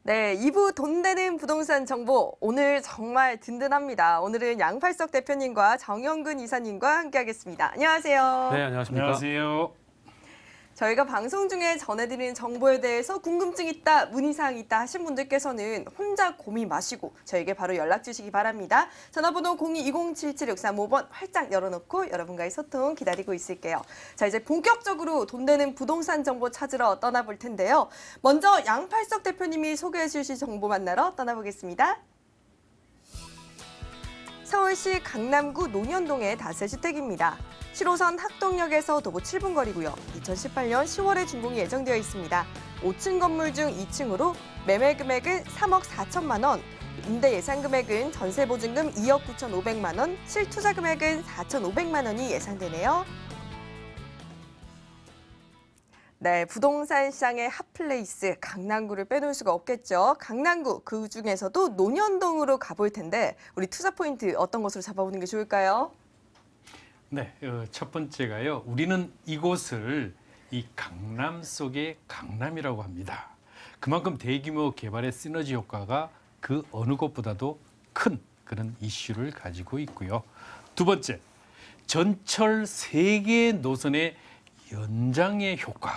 네, 2부 돈 되는 부동산 정보 오늘 정말 든든합니다. 오늘은 양팔석 대표님과 정영근 이사님과 함께하겠습니다. 안녕하세요. 네, 안녕하십니까? 안녕하세요. 저희가 방송 중에 전해드리는 정보에 대해서 궁금증 있다, 문의사항 있다 하신 분들께서는 혼자 고민 마시고 저에게 바로 연락 주시기 바랍니다. 전화번호 02-2077-6355번 활짝 열어놓고 여러분과의 소통 기다리고 있을게요. 자, 이제 본격적으로 돈 되는 부동산 정보 찾으러 떠나볼 텐데요. 먼저 양팔석 대표님이 소개해 주실 정보 만나러 떠나보겠습니다. 서울시 강남구 논현동의 다세주택입니다. 7호선 학동역에서 도보 7분 거리고요. 2018년 10월에 준공이 예정되어 있습니다. 5층 건물 중 2층으로 매매 금액은 3억 4천만 원, 임대 예상 금액은 전세 보증금 2억 9,500만 원, 실투자 금액은 4,500만 원이 예상되네요. 네, 부동산 시장의 핫플레이스 강남구를 빼놓을 수가 없겠죠. 강남구 그 중에서도 논현동으로 가볼 텐데 우리 투자 포인트 어떤 것으로 잡아보는 게 좋을까요? 네, 첫 번째가요. 우리는 이곳을 이 강남 속의 강남이라고 합니다. 그만큼 대규모 개발의 시너지 효과가 그 어느 곳보다도 큰 그런 이슈를 가지고 있고요. 두 번째, 전철 3개 노선의 연장의 효과.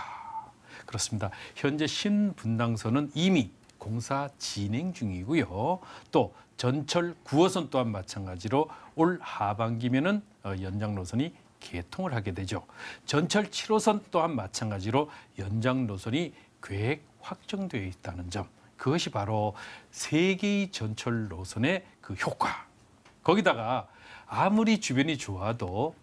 그렇습니다. 현재 신분당선은 이미 공사 진행 중이고요. 또 전철 9호선 또한 마찬가지로 올 하반기면은 연장 노선이 개통을 하게 되죠. 전철 7호선 또한 마찬가지로 연장 노선이 계획 확정되어 있다는 점. 그것이 바로 세 개의 전철 노선의 그 효과. 거기다가 아무리 주변이 좋아도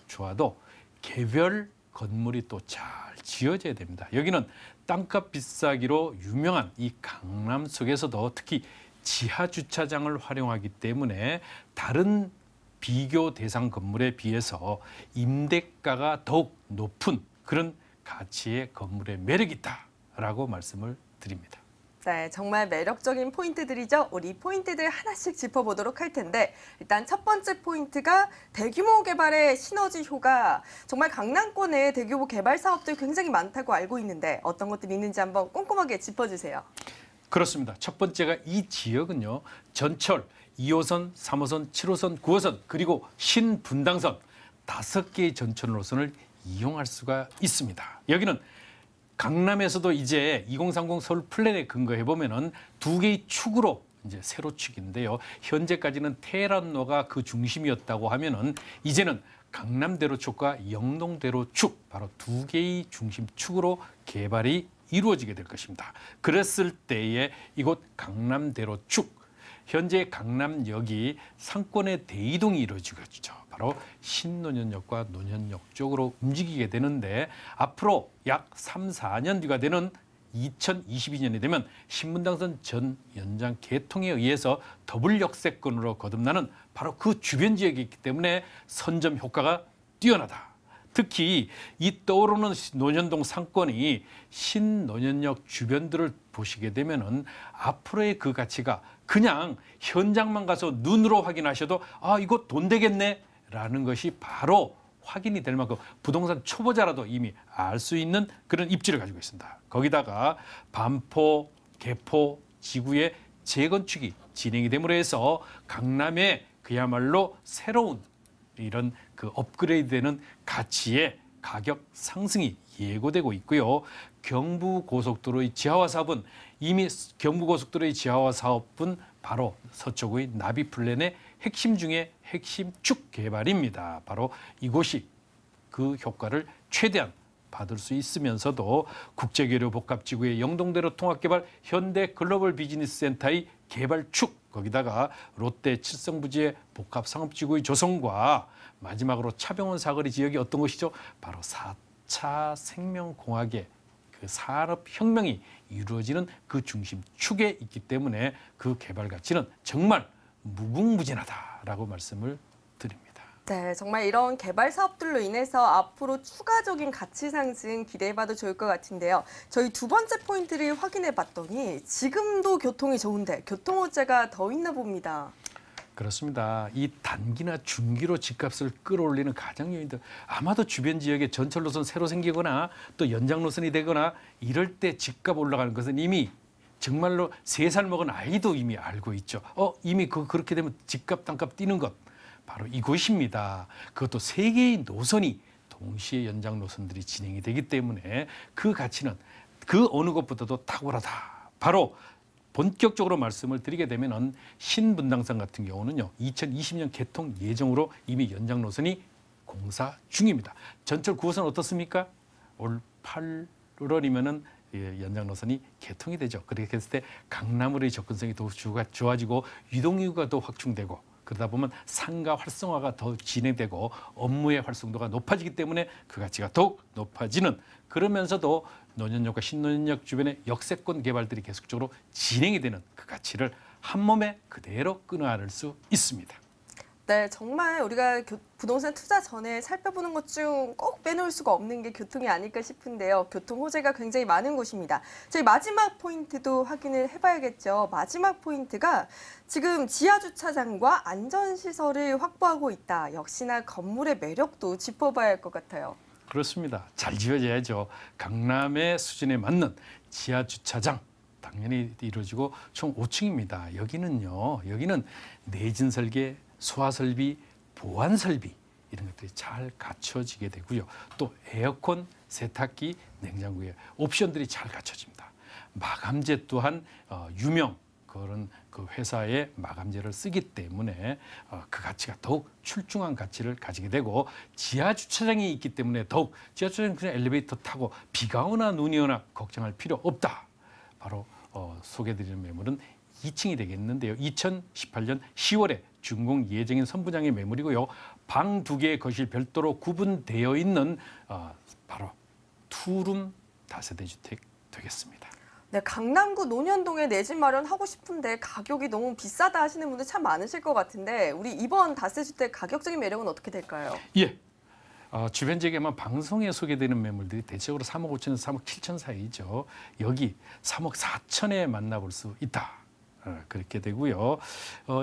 개별 건물이 또 잘 지어져야 됩니다. 여기는 땅값 비싸기로 유명한 이 강남 속에서도 특히 지하 주차장을 활용하기 때문에 다른 비교 대상 건물에 비해서 임대가가 더욱 높은 그런 가치의 건물의 매력이 있다라고 말씀을 드립니다. 네, 정말 매력적인 포인트들이죠. 우리 포인트들 하나씩 짚어보도록 할 텐데 일단 첫 번째 포인트가 대규모 개발의 시너지 효과. 정말 강남권에 대규모 개발 사업들 굉장히 많다고 알고 있는데 어떤 것들이 있는지 한번 꼼꼼하게 짚어주세요. 그렇습니다. 첫 번째가 이 지역은요. 전철 2호선, 3호선, 7호선, 9호선 그리고 신분당선 5개의 전철 노선을 이용할 수가 있습니다. 여기는 강남에서도 이제 2030 서울 플랜에 근거해 보면은 2개의 축으로 이제 세로 축인데요. 현재까지는 테헤란로가 그 중심이었다고 하면은 이제는 강남대로축과 영동대로축 바로 2개의 중심 축으로 개발이 이루어지게 될 것입니다. 그랬을 때에 이곳 강남대로축 현재 강남역이 상권의 대이동이 이루어지고 있죠. 바로 신논현역과 논현역 쪽으로 움직이게 되는데 앞으로 약 3, 4년 뒤가 되는 2022년이 되면 신분당선 전 연장 개통에 의해서 더블 역세권으로 거듭나는 바로 그 주변 지역이 있기 때문에 선점 효과가 뛰어나다. 특히 이 떠오르는 논현동 상권이 신논현역 주변들을 보시게 되면은 앞으로의 그 가치가 그냥 현장만 가서 눈으로 확인하셔도 아 이거 돈 되겠네라는 것이 바로 확인이 될 만큼 부동산 초보자라도 이미 알 수 있는 그런 입지를 가지고 있습니다. 거기다가 반포, 개포 지구의 재건축이 진행이 됨으로 해서 강남에 그야말로 새로운 이런 그 업그레이드되는 가치의 가격 상승이 예고되고 있고요. 경부고속도로의 지하화 사업은 이미 경부고속도로의 지하화 사업은 바로 서초구의 나비플랜의 핵심 중에 핵심 축 개발입니다. 바로 이곳이 그 효과를 최대한 받을 수 있으면서도 국제교류 복합지구의 영동대로 통합개발 현대글로벌비즈니스센터의 개발축 거기다가 롯데 칠성부지의 복합상업지구의 조성과 마지막으로 차병원 사거리 지역이 어떤 것이죠? 바로 4차 생명공학의 그 산업혁명이 이루어지는 그 중심 축에 있기 때문에 그 개발 가치는 정말 무궁무진하다라고 말씀을 드립니다. 네, 정말 이런 개발 사업들로 인해서 앞으로 추가적인 가치 상승 기대해봐도 좋을 것 같은데요. 저희 두 번째 포인트를 확인해 봤더니 지금도 교통이 좋은데 교통호재가 더 있나 봅니다. 그렇습니다. 이 단기나 중기로 집값을 끌어올리는 가장 요인들 아마도 주변 지역에 전철 노선 새로 생기거나 또 연장 노선이 되거나 이럴 때 집값 올라가는 것은 이미 정말로 3살 먹은 아이도 이미 알고 있죠. 이미 그렇게 되면 집값, 땅값 뛰는 것 바로 이곳입니다. 그것도 3개의 노선이 동시에 연장 노선들이 진행이 되기 때문에 그 가치는 그 어느 것보다도 탁월하다. 바로 본격적으로 말씀을 드리게 되면은 신분당선 같은 경우는요, 2020년 개통 예정으로 이미 연장 노선이 공사 중입니다. 전철 9호선 어떻습니까? 올 8월이면은 연장 노선이 개통이 되죠. 그렇게 했을 때 강남으로의 접근성이 더욱 좋아지고 유동인구가 더 확충되고 그러다 보면 상가 활성화가 더 진행되고 업무의 활성도가 높아지기 때문에 그 가치가 더욱 높아지는, 그러면서도 노년역과 신노년역 주변의 역세권 개발들이 계속적으로 진행이 되는 그 가치를 한 몸에 그대로 끌어안을 수 있습니다. 네, 정말 우리가 부동산 투자 전에 살펴보는 것 중 꼭 빼놓을 수가 없는 게 교통이 아닐까 싶은데요. 교통 호재가 굉장히 많은 곳입니다. 저희 마지막 포인트도 확인을 해봐야겠죠. 마지막 포인트가 지금 지하 주차장과 안전시설을 확보하고 있다. 역시나 건물의 매력도 짚어봐야 할 것 같아요. 그렇습니다. 잘 지어져야죠. 강남의 수준에 맞는 지하 주차장 당연히 이루어지고 총 5층입니다. 여기는 내진 설계, 소화 설비, 보안 설비 이런 것들이 잘 갖춰지게 되고요. 또 에어컨, 세탁기, 냉장고의 옵션들이 잘 갖춰집니다. 마감재 또한 유명 그런 그 회사의 마감재를 쓰기 때문에 그 가치가 더욱 출중한 가치를 가지게 되고, 지하 주차장이 있기 때문에 더욱 지하 주차장 그냥 엘리베이터 타고 비가 오나 눈이 오나 걱정할 필요 없다. 바로 소개드리는 매물은 2층이 되겠는데요. 2018년 10월에 준공 예정인 선부장의 매물이고요. 방 2개의 거실 별도로 구분되어 있는 바로 투룸 다세대 주택 되겠습니다. 네, 강남구 논현동에 내 집 마련하고 싶은데 가격이 너무 비싸다 하시는 분들 참 많으실 것 같은데 우리 이번 다세주택 가격적인 매력은 어떻게 될까요? 예. 주변 지역에만 방송에 소개되는 매물들이 대체적으로 3억 5천에서 3억 7천 사이죠. 여기 3억 4천에 만나볼 수 있다. 그렇게 되고요.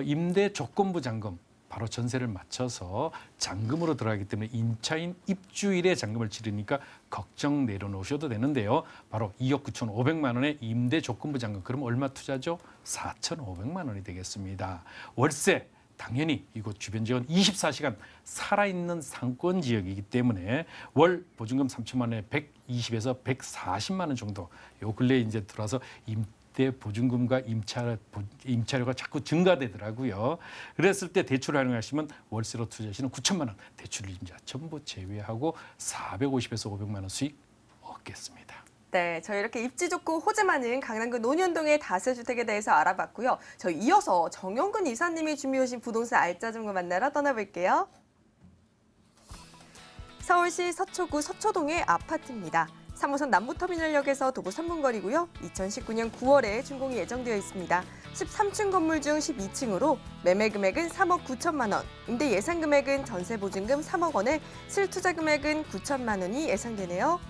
임대 조건부 잔금, 바로 전세를 맞춰서 잔금으로 들어가기 때문에 임차인 입주일에 잔금을 치르니까 걱정 내려놓으셔도 되는데요. 바로 2억 9천5백만 원의 임대 조건부 잔금. 그럼 얼마 투자죠? 4,500만 원이 되겠습니다. 월세 당연히 이곳 주변 지역은 24시간 살아있는 상권 지역이기 때문에 월 보증금 3천만 원에 120에서 140만 원 정도. 요 근래 이제 들어와서 임대 보증금과 임차료가 자꾸 증가되더라고요. 그랬을 때 대출을 활용하시면 월세로 투자하시는 9천만 원 대출 임자 전부 제외하고 450에서 500만 원 수익 얻겠습니다. 네, 저희 이렇게 입지 좋고 호재 많은 강남구 논현동의 다세주택에 대해서 알아봤고요. 저희 이어서 정영근 이사님이 준비해 오신 부동산 알짜 정보 만나러 떠나볼게요. 서울시 서초구 서초동의 아파트입니다. 3호선 남부터미널역에서 도보 3분 거리고요. 2019년 9월에 준공이 예정되어 있습니다. 13층 건물 중 12층으로 매매 금액은 3억 9천만 원, 임대 예상 금액은 전세 보증금 3억 원에 실투자 금액은 9천만 원이 예상되네요.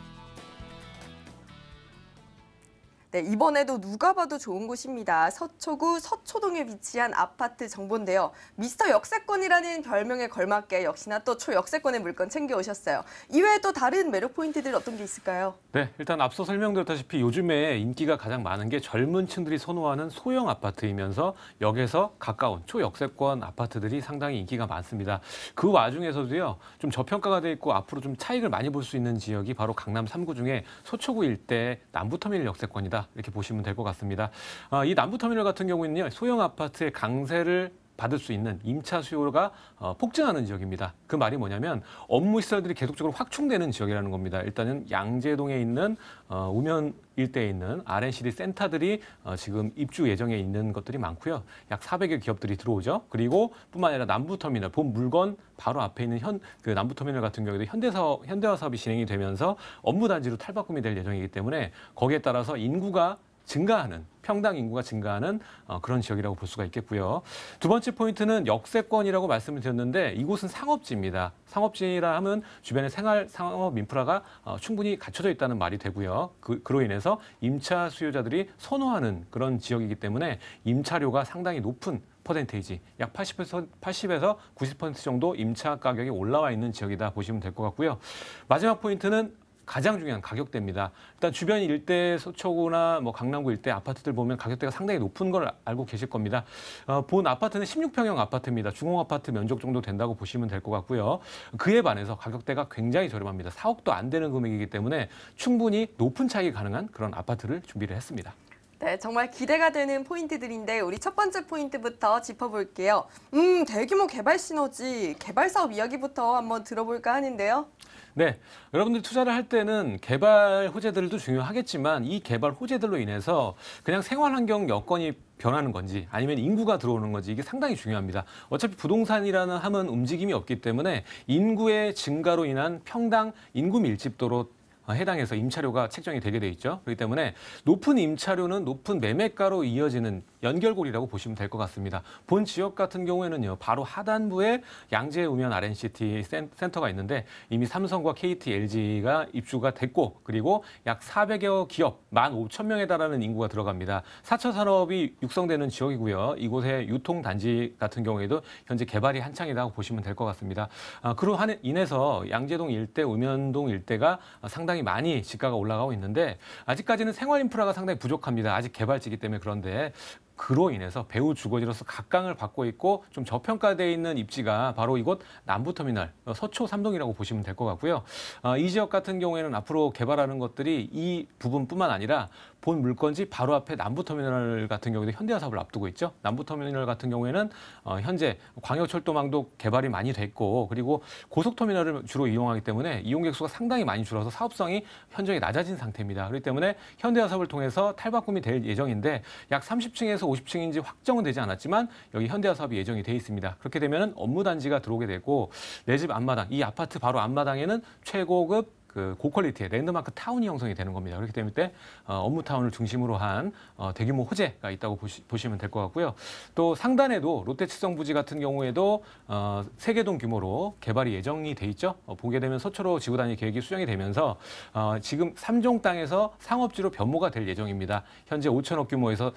네, 이번에도 누가 봐도 좋은 곳입니다. 서초구 서초동에 위치한 아파트 정보인데요. 미스터 역세권이라는 별명에 걸맞게 역시나 또 초역세권의 물건 챙겨오셨어요. 이외에 또 다른 매력 포인트들 어떤 게 있을까요? 네, 일단 앞서 설명드렸다시피 요즘에 인기가 가장 많은 게 젊은 층들이 선호하는 소형 아파트이면서 역에서 가까운 초역세권 아파트들이 상당히 인기가 많습니다. 그 와중에서도요, 좀 저평가가 돼 있고 앞으로 좀 차익을 많이 볼 수 있는 지역이 바로 강남 3구 중에 서초구 일대 남부터미널 역세권이다. 이렇게 보시면 될 것 같습니다. 이 남부터미널 같은 경우에는요, 소형 아파트의 강세를 받을 수 있는 임차 수요가 폭증하는 지역입니다. 그 말이 뭐냐면 업무 시설들이 계속적으로 확충되는 지역이라는 겁니다. 일단은 양재동에 있는 우면 일대에 있는 R&CD 센터들이 지금 입주 예정에 있는 것들이 많고요. 약 400여 기업들이 들어오죠. 그리고 뿐만 아니라 남부터미널, 본 물건 바로 앞에 있는 그 남부터미널 같은 경우에도 현대화 사업이 진행이 되면서 업무 단지로 탈바꿈이 될 예정이기 때문에 거기에 따라서 인구가 증가하는, 평당 인구가 증가하는 그런 지역이라고 볼 수가 있겠고요. 두 번째 포인트는 역세권이라고 말씀을 드렸는데 이곳은 상업지입니다. 상업지라 하면 주변에 상업 인프라가 충분히 갖춰져 있다는 말이 되고요. 그로 인해서 임차 수요자들이 선호하는 그런 지역이기 때문에 임차료가 상당히 높은 퍼센테이지, 약 80에서 90% 정도 임차 가격이 올라와 있는 지역이다 보시면 될 것 같고요. 마지막 포인트는 가장 중요한 가격대입니다. 일단 주변 일대 서초구나 뭐 강남구 일대 아파트들 보면 가격대가 상당히 높은 걸 알고 계실 겁니다. 본 아파트는 16평형 아파트입니다. 중공 아파트 면적 정도 된다고 보시면 될 것 같고요. 그에 반해서 가격대가 굉장히 저렴합니다. 4억도 안 되는 금액이기 때문에 충분히 높은 차익이 가능한 그런 아파트를 준비를 했습니다. 네, 정말 기대가 되는 포인트들인데 우리 첫 번째 포인트부터 짚어볼게요. 대규모 개발 시너지, 개발 사업 이야기부터 한번 들어볼까 하는데요. 네, 여러분들이 투자를 할 때는 개발 호재들도 중요하겠지만 이 개발 호재들로 인해서 그냥 생활 환경 여건이 변하는 건지 아니면 인구가 들어오는 건지 이게 상당히 중요합니다. 어차피 부동산이라는 함은 움직임이 없기 때문에 인구의 증가로 인한 평당 인구 밀집도로 해당해서 임차료가 책정이 되게 돼 있죠. 그렇기 때문에 높은 임차료는 높은 매매가로 이어지는 연결고리라고 보시면 될 것 같습니다. 본 지역 같은 경우에는요. 바로 하단부에 양재 우면 R&CT 센터가 있는데 이미 삼성과 KT, LG가 입주가 됐고 그리고 약 400여 기업, 15,000명에 달하는 인구가 들어갑니다. 4차 산업이 육성되는 지역이고요. 이곳의 유통단지 같은 경우에도 현재 개발이 한창이라고 보시면 될 것 같습니다. 그로 인해서 양재동 일대, 우면동 일대가 상당히 많이 지가가 올라가고 있는데 아직까지는 생활 인프라가 상당히 부족합니다. 아직 개발지이기 때문에 그런데 그로 인해서 배후 주거지로서 각광을 받고 있고 좀 저평가되어 있는 입지가 바로 이곳 남부터미널 서초 3동이라고 보시면 될 것 같고요. 이 지역 같은 경우에는 앞으로 개발하는 것들이 이 부분뿐만 아니라 본 물건지 바로 앞에 남부터미널 같은 경우에도 현대화 사업을 앞두고 있죠. 남부터미널 같은 경우에는 현재 광역철도망도 개발이 많이 됐고 그리고 고속터미널을 주로 이용하기 때문에 이용객 수가 상당히 많이 줄어서 사업성이 현저히 낮아진 상태입니다. 그렇기 때문에 현대화 사업을 통해서 탈바꿈이 될 예정인데 약 30층에서 50층인지 확정은 되지 않았지만 여기 현대화 사업이 예정이 돼 있습니다. 그렇게 되면 업무 단지가 들어오게 되고 내 집 앞마당, 이 아파트 바로 앞마당에는 최고급 고퀄리티의 랜드마크 타운이 형성이 되는 겁니다. 그렇기 때문에 업무 타운을 중심으로 한 대규모 호재가 있다고 보시면 될 것 같고요. 또 상단에도 롯데치성 부지 같은 경우에도 3개 동 규모로 개발이 예정이 돼 있죠. 보게 되면 서초로 지구 단위 계획이 수정이 되면서 지금 3종 땅에서 상업지로 변모가 될 예정입니다. 현재 5천억 규모에서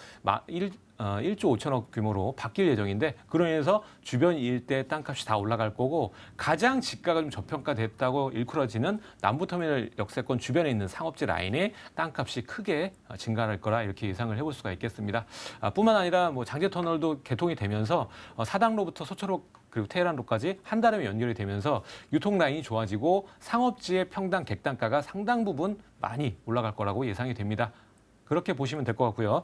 1조 5천억 규모로 바뀔 예정인데 그로 인해서 주변 일대 땅값이 다 올라갈 거고 가장 지가가 좀 저평가됐다고 일컬어지는 남부터미널 역세권 주변에 있는 상업지 라인의 땅값이 크게 증가할 거라 이렇게 예상을 해볼 수가 있겠습니다. 뿐만 아니라 뭐 장제터널도 개통이 되면서 사당로부터 서초로 그리고 테헤란로까지 한 달에 연결이 되면서 유통 라인이 좋아지고 상업지의 평당 객단가가 상당 부분 많이 올라갈 거라고 예상이 됩니다. 그렇게 보시면 될 것 같고요.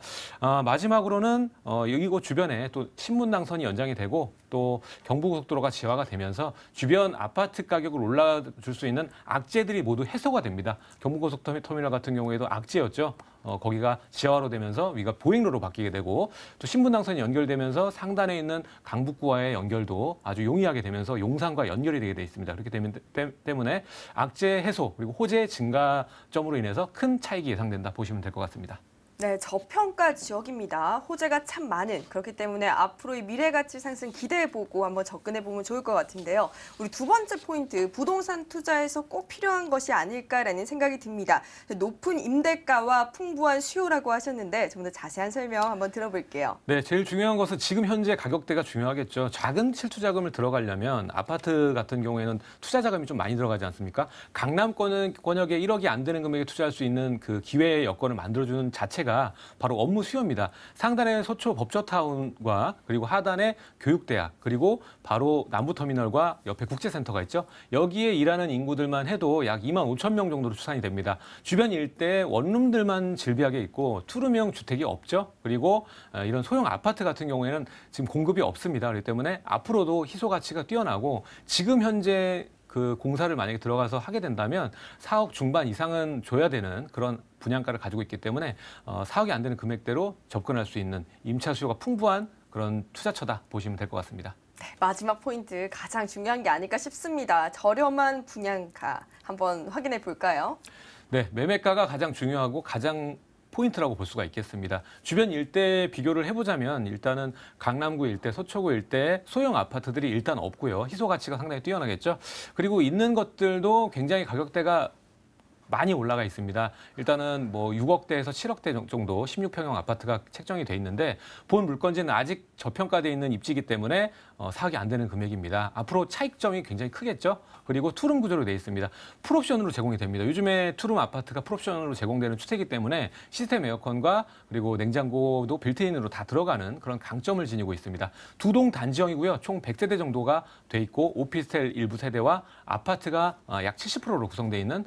마지막으로는 이곳 주변에 또 신분당선이 연장이 되고 또 경부고속도로가 지화가 되면서 주변 아파트 가격을 올라줄 수 있는 악재들이 모두 해소가 됩니다. 경부고속터미널 같은 경우에도 악재였죠. 거기가 지하화로 되면서 위가 보행로로 바뀌게 되고 또 신분당선이 연결되면서 상단에 있는 강북구와의 연결도 아주 용이하게 되면서 용산과 연결이 되게 돼 있습니다. 그렇기 때문에 악재 해소 그리고 호재 증가점으로 인해서 큰 차익이 예상된다 보시면 될 것 같습니다. 네, 저평가 지역입니다. 호재가 참 많은, 그렇기 때문에 앞으로의 미래 가치 상승 기대해보고 한번 접근해보면 좋을 것 같은데요. 우리 두 번째 포인트, 부동산 투자에서 꼭 필요한 것이 아닐까라는 생각이 듭니다. 높은 임대가와 풍부한 수요라고 하셨는데 좀 더 자세한 설명 한번 들어볼게요. 네, 제일 중요한 것은 지금 현재 가격대가 중요하겠죠. 작은 실투 자금을 들어가려면 아파트 같은 경우에는 투자 자금이 좀 많이 들어가지 않습니까? 강남권역에 1억이 안 되는 금액에 투자할 수 있는 그 기회의 여건을 만들어주는 자체가 바로 업무 수요입니다. 상단에 서초 법저타운과 그리고 하단에 교육대학 그리고 바로 남부터미널과 옆에 국제센터가 있죠. 여기에 일하는 인구들만 해도 약 2만 5천 명 정도로 추산이 됩니다. 주변 일대에 원룸들만 즐비하게 있고 투룸형 주택이 없죠. 그리고 이런 소형 아파트 같은 경우에는 지금 공급이 없습니다. 그렇기 때문에 앞으로도 희소 가치가 뛰어나고 지금 현재 그 공사를 만약에 들어가서 하게 된다면 4억 중반 이상은 줘야 되는 그런 분양가를 가지고 있기 때문에 4억이 안 되는 금액대로 접근할 수 있는 임차 수요가 풍부한 그런 투자처다 보시면 될 것 같습니다. 네, 마지막 포인트 가장 중요한 게 아닐까 싶습니다. 저렴한 분양가 한번 확인해 볼까요? 네, 매매가가 가장 중요하고 가장 포인트라고 볼 수가 있겠습니다. 주변 일대 비교를 해보자면 일단은 강남구 일대, 서초구 일대 소형 아파트들이 일단 없고요. 희소 가치가 상당히 뛰어나겠죠. 그리고 있는 것들도 굉장히 가격대가 많이 올라가 있습니다. 일단은 뭐 6억대에서 7억대 정도 16평형 아파트가 책정이 돼 있는데 본 물건지는 아직 저평가돼 있는 입지이기 때문에 사기 안 되는 금액입니다. 앞으로 차익점이 굉장히 크겠죠. 그리고 투룸 구조로 돼 있습니다. 풀옵션으로 제공이 됩니다. 요즘에 투룸 아파트가 풀옵션으로 제공되는 추세이기 때문에 시스템 에어컨과 그리고 냉장고도 빌트인으로 다 들어가는 그런 강점을 지니고 있습니다. 두 동 단지형이고요. 총 100세대 정도가 돼 있고 오피스텔 일부 세대와 아파트가 약 70%로 구성되어 있는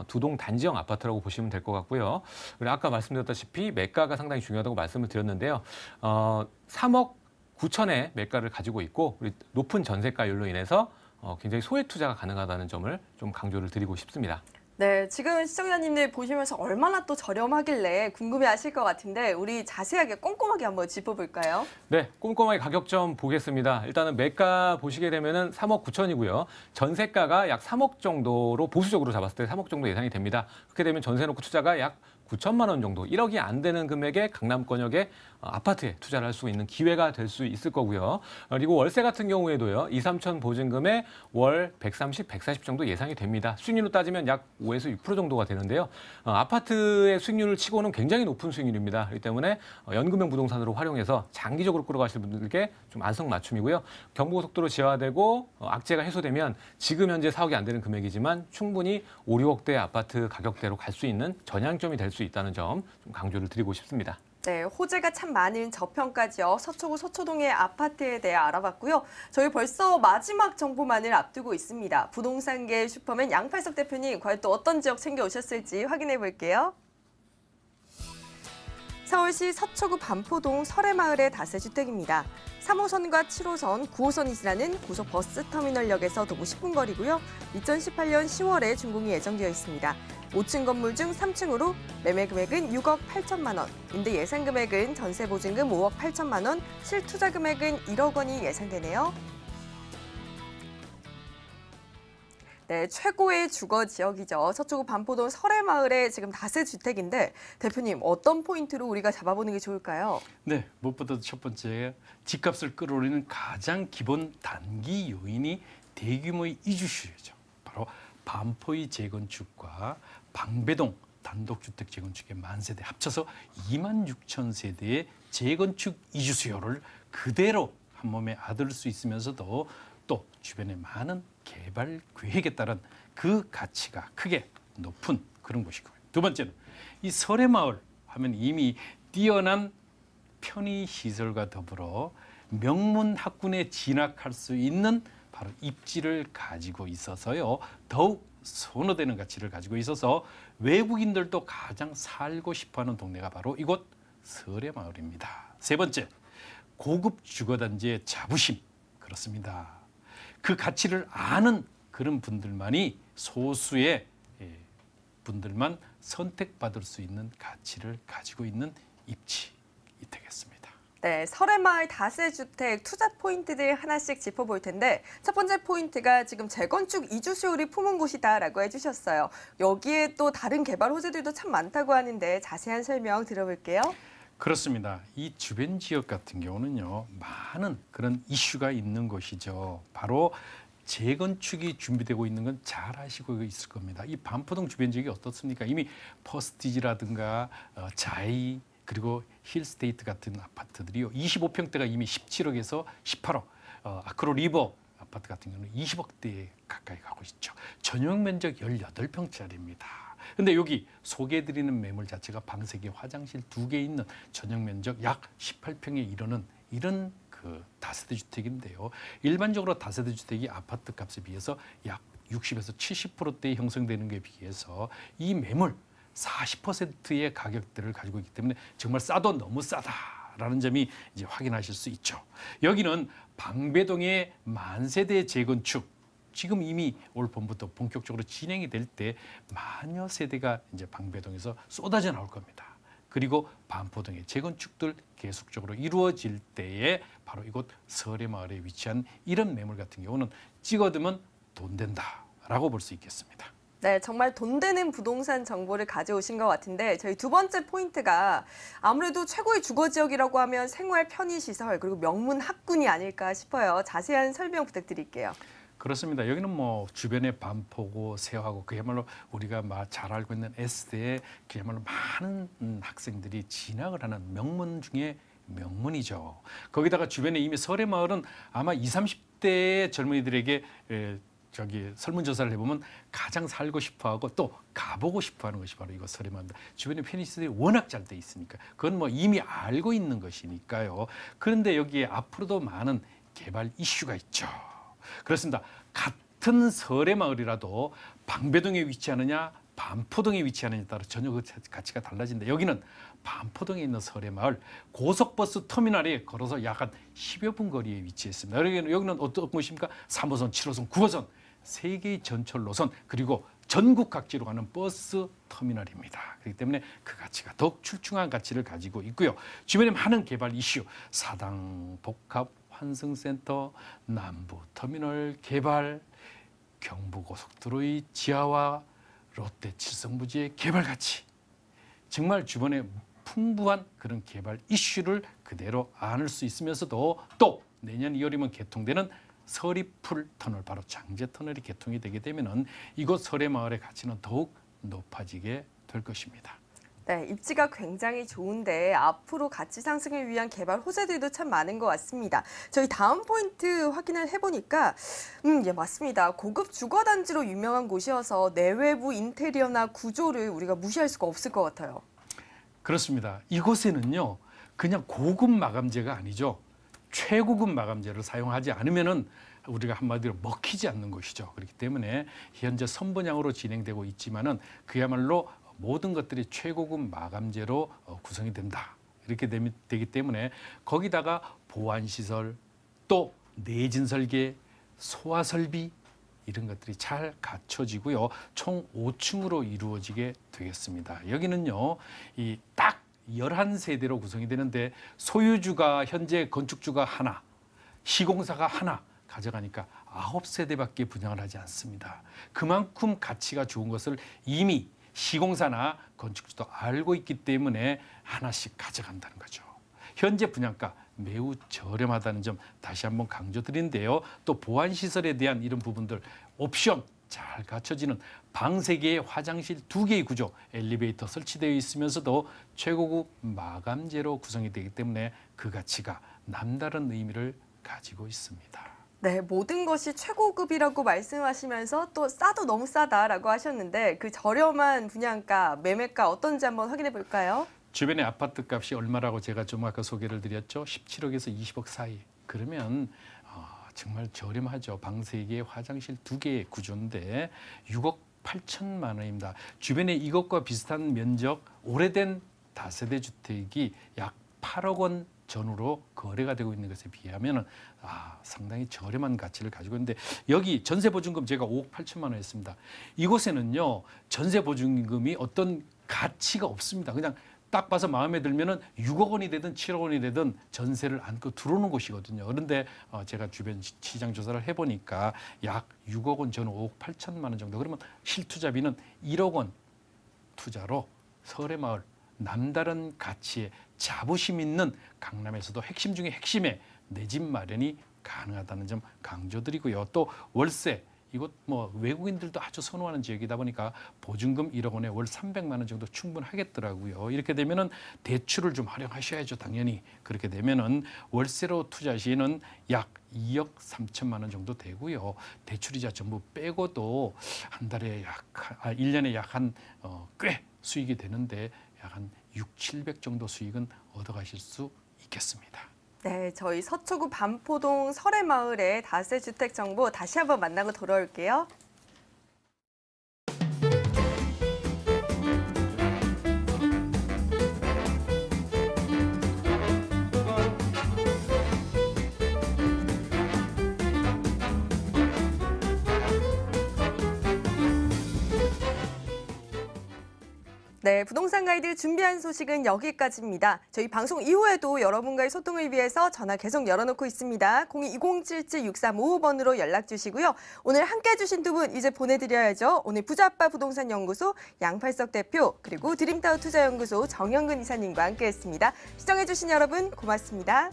두 동 단지형 아파트라고 보시면 될 것 같고요. 그리고 아까 말씀드렸다시피 매가가 상당히 중요하다고 말씀을 드렸는데요. 3억 9천의 매가를 가지고 있고 높은 전세가율로 인해서 굉장히 소액 투자가 가능하다는 점을 좀 강조를 드리고 싶습니다. 네, 지금 시청자님들 보시면서 얼마나 또 저렴하길래 궁금해하실 것 같은데 우리 자세하게 꼼꼼하게 한번 짚어볼까요? 네, 꼼꼼하게 가격 좀 보겠습니다. 일단은 매가 보시게 되면은 3억 9천이고요. 전세가가 약 3억 정도로 보수적으로 잡았을 때 3억 정도 예상이 됩니다. 그렇게 되면 전세 놓고 투자가 약 9천만 원 정도, 1억이 안 되는 금액의 강남권역의 아파트에 투자를 할 수 있는 기회가 될 수 있을 거고요. 그리고 월세 같은 경우에도요. 2, 3천 보증금에 월 130, 140 정도 예상이 됩니다. 수익률로 따지면 약 5에서 6% 정도가 되는데요. 아파트의 수익률을 치고는 굉장히 높은 수익률입니다. 그렇기 때문에 연금형 부동산으로 활용해서 장기적으로 끌어가실 분들께 좀 안성맞춤이고요. 경부고속도로 지하화되고 악재가 해소되면 지금 현재 4억이 안 되는 금액이지만 충분히 5, 6억대 아파트 가격대로 갈 수 있는 전향점이 될 수 있다는 점 좀 강조를 드리고 싶습니다. 네, 호재가 참 많은 저평가지역 서초구 서초동의 아파트에 대해 알아봤고요. 저희 벌써 마지막 정보만을 앞두고 있습니다. 부동산계 슈퍼맨 양팔석 대표님, 과연 또 어떤 지역 챙겨오셨을지 확인해 볼게요. 서울시 서초구 반포동 설해마을의 다세주택입니다. 3호선과 7호선, 9호선이 지나는 고속버스터미널역에서 도보 10분 거리고요. 2018년 10월에 준공이 예정되어 있습니다. 5층 건물 중 3층으로 매매 금액은 6억 8천만 원, 임대 예상 금액은 전세 보증금 5억 8천만 원, 실투자 금액은 1억 원이 예상되네요. 네, 최고의 주거 지역이죠. 서초구 반포동 설해마을의 지금 다세주택인데 대표님 어떤 포인트로 우리가 잡아보는 게 좋을까요? 네, 무엇보다도 첫 번째 집값을 끌어올리는 가장 기본 단기 요인이 대규모의 이주 수요죠. 바로 반포의 재건축과 방배동 단독주택 재건축의 만세대 합쳐서 2만 6천 세대의 재건축 이주 수요를 그대로 한 몸에 안을 수 있으면서도 또 주변에 많은 개발 계획에 따른 그 가치가 크게 높은 그런 곳이고요. 두 번째는 이 설해마을 하면 이미 뛰어난 편의시설과 더불어 명문 학군에 진학할 수 있는 바로 입지를 가지고 있어서요. 더욱 선호되는 가치를 가지고 있어서 외국인들도 가장 살고 싶어하는 동네가 바로 이곳 설해마을입니다. 세 번째, 고급 주거단지의 자부심. 그렇습니다. 그 가치를 아는 그런 분들만이 소수의 분들만 선택받을 수 있는 가치를 가지고 있는 입지이 되겠습니다. 네, 설해마을 다세주택 투자 포인트들 하나씩 짚어볼 텐데 첫 번째 포인트가 지금 재건축 이주 수요를 품은 곳이다라고 해주셨어요. 여기에 또 다른 개발 호재들도 참 많다고 하는데 자세한 설명 들어볼게요. 그렇습니다. 이 주변 지역 같은 경우는요, 많은 그런 이슈가 있는 곳이죠. 바로 재건축이 준비되고 있는 건 잘 아시고 있을 겁니다. 이 반포동 주변 지역이 어떻습니까? 이미 퍼스티지라든가 자이 그리고 힐스테이트 같은 아파트들이요. 25평대가 이미 17억에서 18억, 아크로 리버 아파트 같은 경우는 20억대에 가까이 가고 있죠. 전용 면적 18평짜리입니다. 근데 여기 소개해드리는 매물 자체가 방 3개, 화장실 2개 있는 전용 면적 약 18평에 이르는 이런 그 다세대 주택인데요. 일반적으로 다세대 주택이 아파트 값에 비해서 약 60에서 70%대에 형성되는 것에 비해서 이 매물 40%의 가격대를 가지고 있기 때문에 정말 싸도 너무 싸다라는 점이 이제 확인하실 수 있죠. 여기는 방배동의 만세대 재건축 지금 이미 올 봄부터 본격적으로 진행이 될 때 만여 세대가 이제 방배동에서 쏟아져 나올 겁니다. 그리고 반포동의 재건축들 계속적으로 이루어질 때에 바로 이곳 설해마을에 위치한 이런 매물 같은 경우는 찍어두면 돈 된다라고 볼 수 있겠습니다. 네, 정말 돈 되는 부동산 정보를 가져오신 것 같은데 저희 두 번째 포인트가 아무래도 최고의 주거 지역이라고 하면 생활 편의시설 그리고 명문 학군이 아닐까 싶어요. 자세한 설명 부탁드릴게요. 그렇습니다. 여기는 뭐 주변에 반포고 세화고 그야말로 우리가 잘 알고 있는 S대에 그야말로 많은 학생들이 진학을 하는 명문 중에 명문이죠. 거기다가 주변에 이미 설해마을은 아마 20, 30대의 젊은이들에게 설문조사를 해보면 가장 살고 싶어하고 또 가보고 싶어하는 것이 바로 이거 설해마을입니다. 주변에 편의시설이 워낙 잘 돼 있으니까 그건 뭐 이미 알고 있는 것이니까요. 그런데 여기에 앞으로도 많은 개발 이슈가 있죠. 그렇습니다. 같은 설해마을이라도 방배동에 위치하느냐 반포동에 위치하느냐에 따라 전혀 그 가치가 달라진다. 여기는 반포동에 있는 설해마을 고속버스 터미널에 걸어서 약 한 10여 분 거리에 위치했습니다. 여기는 어떤 곳입니까? 3호선, 7호선, 9호선 세 개의 전철 노선 그리고 전국 각지로 가는 버스 터미널입니다. 그렇기 때문에 그 가치가 더욱 출중한 가치를 가지고 있고요. 주변에 많은 개발 이슈, 사당 복합 환승센터, 남부터미널 개발, 경부고속도로의 지하화, 롯데 칠성부지의 개발 가치, 정말 주변에 풍부한 그런 개발 이슈를 그대로 안을 수 있으면서도 또 내년 2월이면 개통되는 서리풀 터널, 바로 장제 터널이 개통이 되게 되면은 이곳 설해마을의 가치는 더욱 높아지게 될 것입니다. 네, 입지가 굉장히 좋은데 앞으로 가치 상승을 위한 개발 호재들도 참 많은 것 같습니다. 저희 다음 포인트 확인을 해보니까 예, 맞습니다. 고급 주거단지로 유명한 곳이어서 내외부 인테리어나 구조를 우리가 무시할 수가 없을 것 같아요. 그렇습니다. 이곳에는요, 그냥 고급 마감재가 아니죠. 최고급 마감재를 사용하지 않으면은 우리가 한마디로 먹히지 않는 것이죠. 그렇기 때문에 현재 선분양으로 진행되고 있지만은 그야말로 모든 것들이 최고급 마감재로 구성이 된다. 이렇게 되기 때문에 거기다가 보안시설, 또 내진 설계, 소화 설비 이런 것들이 잘 갖춰지고요. 총 5층으로 이루어지게 되겠습니다. 여기는요, 이 딱 11세대로 구성이 되는데 소유주가 현재 건축주가 하나, 시공사가 하나 가져가니까 9세대밖에 분양을 하지 않습니다. 그만큼 가치가 좋은 것을 이미 시공사나 건축주도 알고 있기 때문에 하나씩 가져간다는 거죠. 현재 분양가 매우 저렴하다는 점 다시 한번 강조드리는데요. 또 보안시설에 대한 이런 부분들, 옵션 잘 갖춰지는 방 3개의 화장실 2개의 구조, 엘리베이터 설치되어 있으면서도 최고급 마감재로 구성이 되기 때문에 그 가치가 남다른 의미를 가지고 있습니다. 네, 모든 것이 최고급이라고 말씀하시면서 또 싸도 너무 싸다라고 하셨는데 그 저렴한 분양가, 매매가 어떤지 한번 확인해 볼까요? 주변의 아파트 값이 얼마라고 제가 좀 아까 소개를 드렸죠. 17억에서 20억 사이. 그러면 정말 저렴하죠. 방 3개, 화장실 2개의 구조인데 6억 8천만 원입니다. 주변에 이것과 비슷한 면적, 오래된 다세대 주택이 약 8억 원 전후로 거래가 되고 있는 것에 비하면 상당히 저렴한 가치를 가지고 있는데 여기 전세보증금 제가 5억 8천만 원 했습니다. 이곳에는요, 전세보증금이 어떤 가치가 없습니다. 그냥 딱 봐서 마음에 들면은 6억 원이 되든 7억 원이 되든 전세를 안고 들어오는 곳이거든요. 그런데 제가 주변 시장 조사를 해보니까 약 6억 원 전후 5억 8천만 원 정도. 그러면 실투자비는 1억 원 투자로 설해마을 남다른 가치의 자부심 있는 강남에서도 핵심 중에 핵심의 내 집 마련이 가능하다는 점 강조드리고요. 또 월세, 이곳 뭐 외국인들도 아주 선호하는 지역이다 보니까 보증금 1억 원에 월 300만 원 정도 충분하겠더라고요. 이렇게 되면은 대출을 좀 활용하셔야죠, 당연히. 그렇게 되면은 월세로 투자 시에는 약 2억 3천만 원 정도 되고요. 대출이자 전부 빼고도 한 달에 1년에 약 한 꽤 수익이 되는데 약 한 6, 700 정도 수익은 얻어가실 수 있겠습니다. 네, 저희 서초구 반포동 설해마을의 다세주택 정보 다시 한번 만나고 돌아올게요. 네, 부동산 가이드 준비한 소식은 여기까지입니다. 저희 방송 이후에도 여러분과의 소통을 위해서 전화 계속 열어놓고 있습니다. 02-2077-6355번으로 연락 주시고요. 오늘 함께 해주신 두 분 이제 보내드려야죠. 오늘 부자아빠 부동산 연구소 양팔석 대표 그리고 드림타워 투자연구소 정영근 이사님과 함께했습니다. 시청해주신 여러분 고맙습니다.